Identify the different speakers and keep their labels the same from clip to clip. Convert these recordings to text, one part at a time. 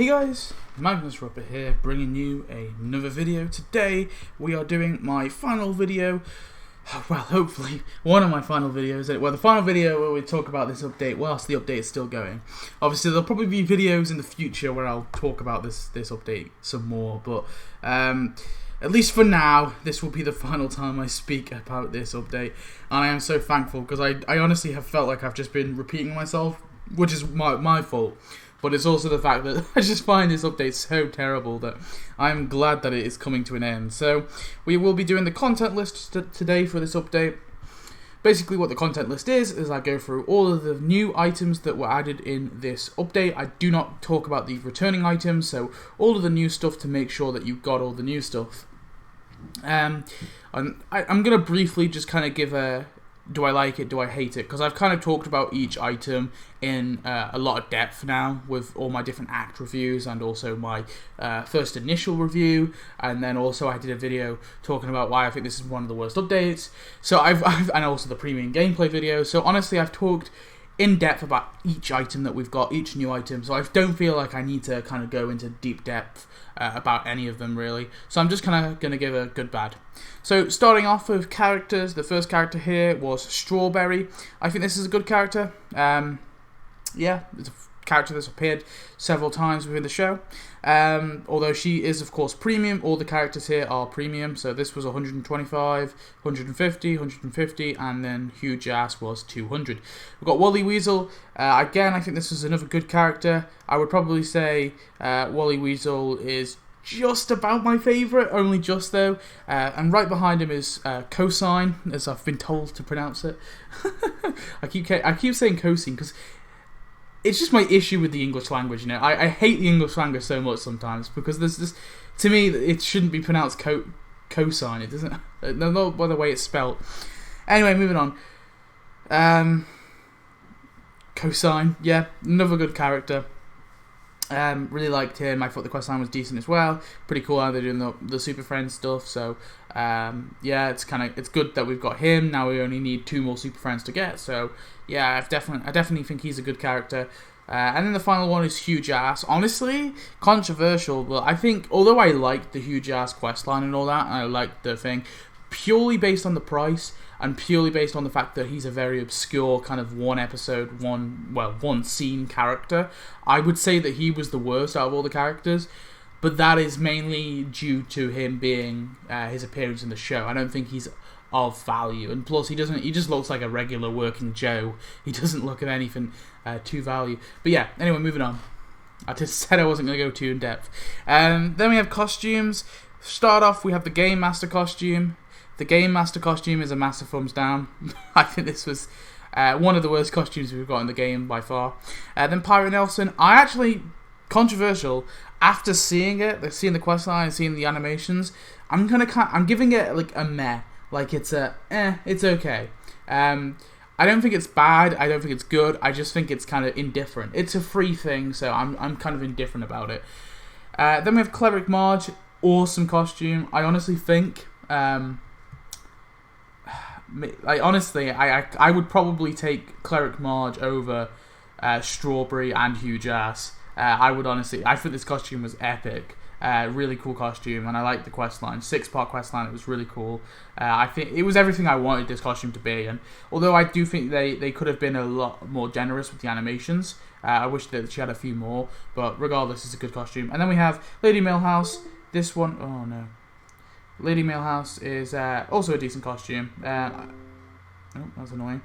Speaker 1: Hey guys, Magnus here, bringing you another video. Today we are doing my final video, well, hopefully one of my final videos, well, the final video where we talk about this update whilst the update is still going. Obviously there'll probably be videos in the future where I'll talk about this update some more, but at least for now, this will be the final time I speak about this update, and I am so thankful because I honestly have felt like I've just been repeating myself, which is my fault. But it's also the fact that I just find this update so terrible that I'm glad that it is coming to an end. So we will be doing the content list today for this update. Basically what the content list is I go through all of the new items that were added in this update. I do not talk about the returning items, so all of the new stuff to make sure that you've got all the new stuff. I'm going to briefly just kind of give a... do I like it, do I hate it? Because I've kind of talked about each item in a lot of depth now with all my different act reviews and also my first initial review, and then also I did a video talking about why I think this is one of the worst updates. So and also the premium gameplay video. So honestly, I've talked in depth about each item that we've got, each new item, so I don't feel like I need to kind of go into deep depth about any of them really. So I'm just kind of going to give a good bad. So starting off with characters, the first character here was Strawberry. I think this is a good character. Yeah, it's a character that's appeared several times within the show. Although she is of course premium, all the characters here are premium. So this was 125, 150, 150, and then Huge Ass was 200. We've got Wally Weasel. Again, I think this is another good character. I would probably say Wally Weasel is just about my favourite, only just though. And right behind him is Cosine, as I've been told to pronounce it. I keep saying Cosine because it's just my issue with the English language, you know. I hate the English language so much sometimes because there's this, to me, it shouldn't be pronounced cosine. It doesn't, not by the way it's spelt. Anyway, moving on. Cosine, yeah, another good character. Really liked him. I thought the questline was decent as well. Pretty cool how they're doing the Super Friends stuff. So yeah, it's good that we've got him. Now we only need 2 more Super Friends to get. So yeah, I definitely think he's a good character. And then the final one is Huge Ass. Honestly, controversial, but I think although I liked the Huge Ass questline and all that, and I liked the thing, purely based on the price and purely based on the fact that he's a very obscure kind of one episode, one scene character, I would say that he was the worst out of all the characters. But that is mainly due to him being his appearance in the show. I don't think he's of value, and plus he just looks like a regular working Joe. He doesn't look at anything to value. But yeah, anyway, moving on. I just said I wasn't going to go too in depth. Then we have costumes. Start off, we have the Game Master costume. The Game Master costume is a massive thumbs down. I think this was one of the worst costumes we've got in the game by far. Then Pirate Nelson. I actually, controversial, after seeing the questline and seeing the animations, I'm giving it like a meh. Like it's it's okay. I don't think it's bad. I don't think it's good. I just think it's kind of indifferent. It's a free thing, so I'm kind of indifferent about it. Then we have Cleric Marge. Awesome costume. I honestly think. I would probably take Cleric Marge over Strawberry and Huge Ass. I think this costume was epic. Really cool costume, and I like the questline. 6-part questline, it was really cool. I think it was everything I wanted this costume to be, and although I do think they could have been a lot more generous with the animations, I wish that she had a few more, but regardless, it's a good costume. And then we have Lady Millhouse. This one, oh no. Lady Millhouse is also a decent costume. Oh, that's annoying.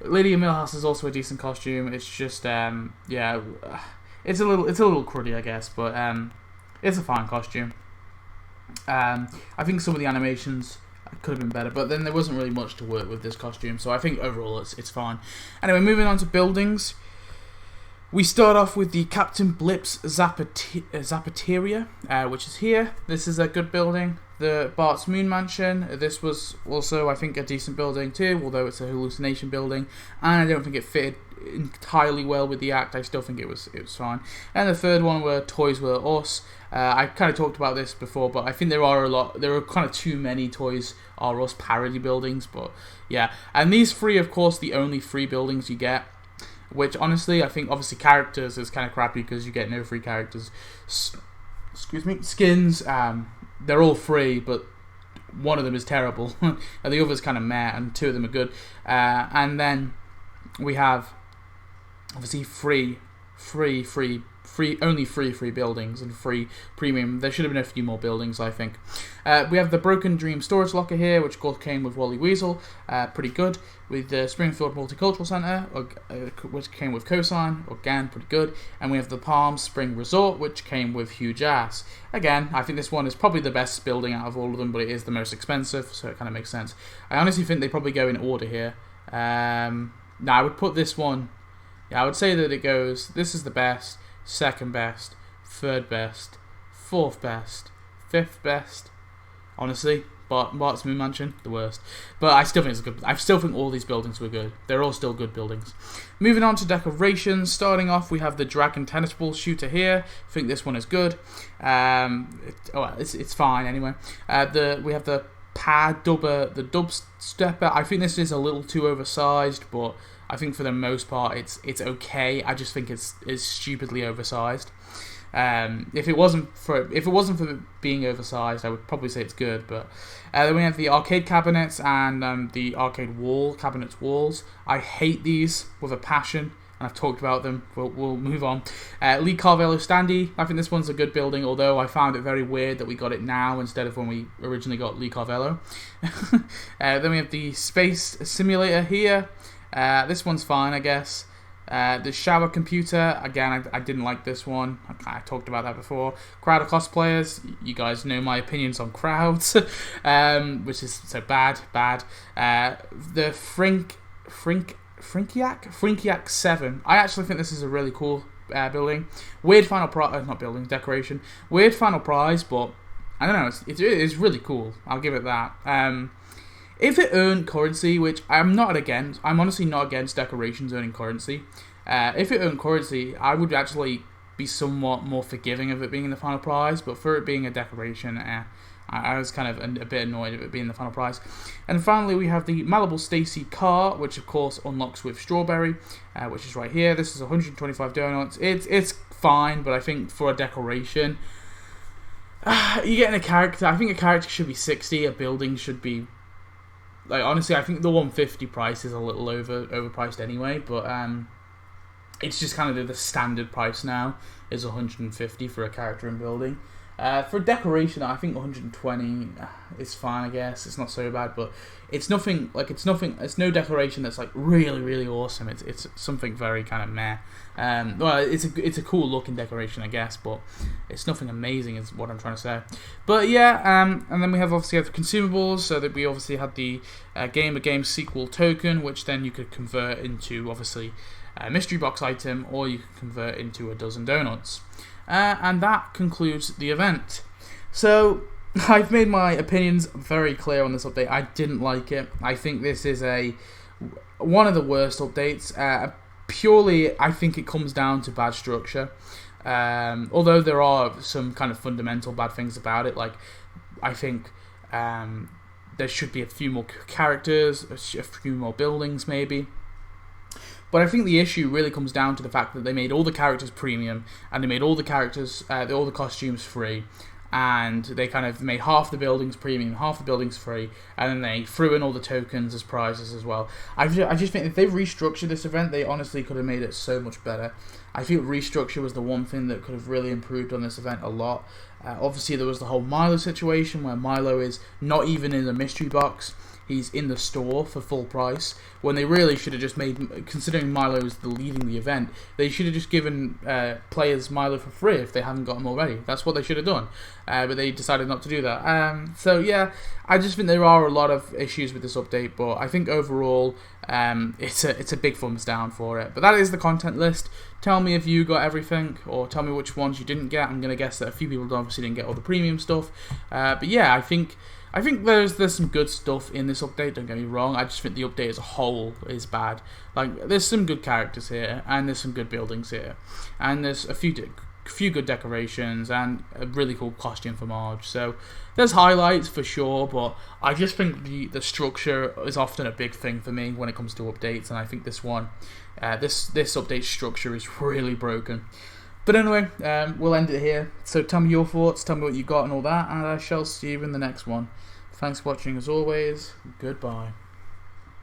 Speaker 1: Lady Millhouse is also a decent costume. It's just yeah, it's a little cruddy, I guess, but it's a fine costume. I think some of the animations could have been better, but then there wasn't really much to work with this costume, so I think overall it's fine. Anyway, moving on to buildings. We start off with the Captain Blips Zapateria, which is here. This is a good building. The Bart's Moon Mansion. This was also, I think, a decent building too, although it's a hallucination building, and I don't think it fitted entirely well with the act. I still think it was fine. And the third one were Toys Were Us. I kind of talked about this before, but I think there are kind of too many Toys R Us parody buildings, but yeah. And these 3, of course, the only 3 buildings you get. which honestly I think obviously characters is kind of crappy because you get no free characters. Excuse me, skins. They're all free, but one of them is terrible, and the other's kind of meh, and two of them are good. And then we have obviously only free buildings and free premium. There should have been a few more buildings, I think. We have the Broken Dream storage locker here, which of course came with Wally Weasel, pretty good. With the Springfield Multicultural Centre, which came with Cosine, again pretty good. And we have the Palm Spring Resort, which came with Huge Ass. Again, I think this one is probably the best building out of all of them, but it is the most expensive, so it kind of makes sense. I honestly think they probably go in order here. Now I would put this one. Yeah, I would say that it goes. This is the best. Second best, third best, fourth best, fifth best. Honestly, Bart's Moon Mansion, the worst. But I still think it's good. I still think all these buildings were good. They're all still good buildings. Moving on to decorations. Starting off, we have the Dragon Tennis Ball shooter here. I think this one is good. It's fine anyway. We have the the dub stepper. I think this is a little too oversized, but I think for the most part it's okay. I just think it's stupidly oversized. If it wasn't for being oversized, I would probably say it's good. But then we have the arcade cabinets and the arcade cabinets walls. I hate these with a passion, and I've talked about them. We'll move on. Lee Carvello Standy. I think this one's a good building, although I found it very weird that we got it now instead of when we originally got Lee Carvello. Then we have the Space Simulator here. This one's fine, I guess. The Shower Computer, again, I didn't like this one. I talked about that before. Crowd of Cosplayers, you guys know my opinions on crowds, which is so bad. The Frinkiac 7. I actually think this is a really cool building. Weird final prize, not building, decoration. Weird final prize, but I don't know, it's really cool. I'll give it that. If it earned currency, which I'm not against, I'm honestly not against decorations earning currency. If it earned currency, I would actually be somewhat more forgiving of it being in the final prize, but for it being a decoration, I was kind of a bit annoyed of it being the final prize. And finally, we have the Malibu Stacy car, which of course unlocks with strawberry, which is right here. This is 125 donuts. It's fine, but I think for a decoration, you're getting a character. I think a character should be 60. A building should be, like, honestly, I think the 150 price is a little overpriced anyway, but it's just kind of the standard price now is 150 for a character and building. For decoration, I think 120 is fine, I guess. It's not so bad, but it's nothing, it's no decoration that's like really, really awesome. It's something very kind of meh. Well, it's a cool looking decoration, I guess, but it's nothing amazing is what I'm trying to say. But yeah, and then we have obviously the consumables, so that we obviously had the Game sequel token, which then you could convert into obviously a mystery box item, or you could convert into a dozen donuts. And that concludes the event. So I've made my opinions very clear on this update. I didn't like it. I think this is one of the worst updates. Purely, I think it comes down to bad structure. Although there are some kind of fundamental bad things about it. Like, I think there should be a few more characters, a few more buildings maybe. But I think the issue really comes down to the fact that they made all the characters premium, and they made all the characters, all the costumes free, and they kind of made half the buildings premium, half the buildings free, and then they threw in all the tokens as prizes as well. I just think if they restructured this event, they honestly could have made it so much better. I feel restructure was the one thing that could have really improved on this event a lot. Obviously, there was the whole Milo situation, where Milo is not even in the mystery box. He's in the store for full price, when they really should have just made, considering Milo's leading the event, they should have just given players Milo for free if they haven't got him already. That's what they should have done, but they decided not to do that. So yeah, I just think there are a lot of issues with this update, but I think overall it's a big thumbs down for it. But that is the content list. Tell me if you got everything, or tell me which ones you didn't get. I'm going to guess that a few people obviously didn't get all the premium stuff, but yeah, I think there's some good stuff in this update, don't get me wrong. I just think the update as a whole is bad. Like, there's some good characters here, and there's some good buildings here, and there's a few few good decorations, and a really cool costume for Marge. So there's highlights for sure, but I just think the structure is often a big thing for me when it comes to updates, and I think this one, this update structure is really broken. But anyway, we'll end it here. So tell me your thoughts, tell me what you got and all that, and I shall see you in the next one. Thanks for watching as always. Goodbye.